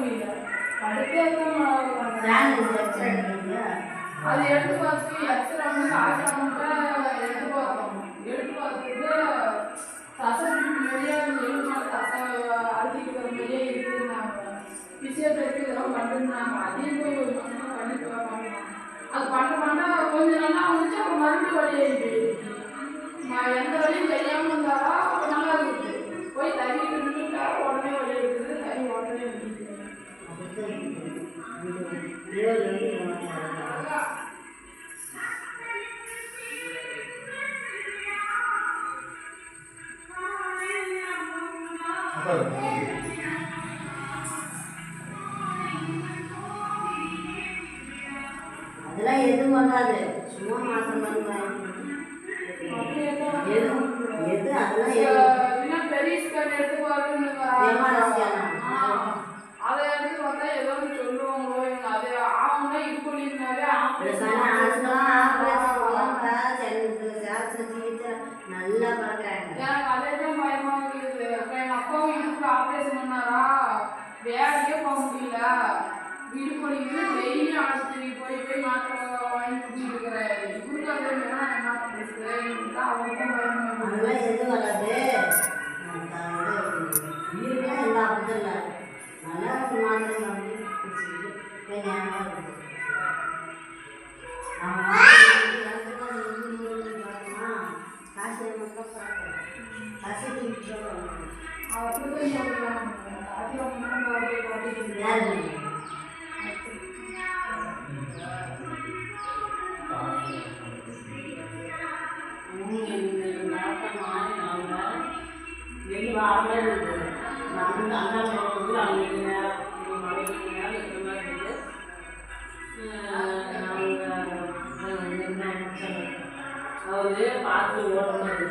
முடியல. படுத்தே அது எடுத்து பார்த்து எக்ஸ்ரே காசு அமௌண்ட்டை எடுத்து பார்த்தோம். எடுத்து பார்த்துட்டு தசையே எலும்பு தசை அழுத்திக்கிற மாதிரியே இருக்குதுன்னாங்க. பிசியோதெரப்பி இதெல்லாம் பண்ணிருந்தாங்க. அதையும் போய் ஒரு மாதம் பண்ணிட்டு வரணும். அது பண்ண கொஞ்சம் நல்லா வந்துச்சு. அப்புறம் மறுபடியும் வழியாயிடுச்சு. நான் எந்த வழியும் தெரியாமல் இருந்தாரா அப்போ நல்லா இருக்குது. போய் தண்ணி நின்றுட்டா உடனே வழி இருக்குது. தண்ணி உடனே இருக்குது. அதெல்லாம் எதுவும் பண்ணாது. சும்மா மாசம் எது அதெல்லாம் பெரிய ஸ்கேன் எடுத்து பாருங்க. அதை எடுத்து பார்த்தா ஏதோ சொல்லுவாங்களோ அது ஆகும்னா இது பண்ணியிருந்தாலே நல்லா பார்க்குறாங்க. எனக்கு அதே தான் பயமா இருக்குது. இப்போ எங்கள் அப்பாவும் இதுக்கு ஆப்ரேஷன் பண்ணாரா வேலையே போக முடியல. வீடு போனீங்கன்னா டெய்லி ஆஸ்பத்திரி போய் மாத்திரை வாங்கி குடிச்சிருக்கிறேன். இவருக்கு அதே மாதிரி என்ன பண்ணுறது அவங்க தான் அதெல்லாம் எதுவும் வராது. வீடுலாம் எந்த ஆபத்தும் இல்லை. நல்லா மாத்திரை வாங்கி குடிச்சிக்கிட்டு காசு மட்டும் காசு அவரு பார்த்து ஓடுறது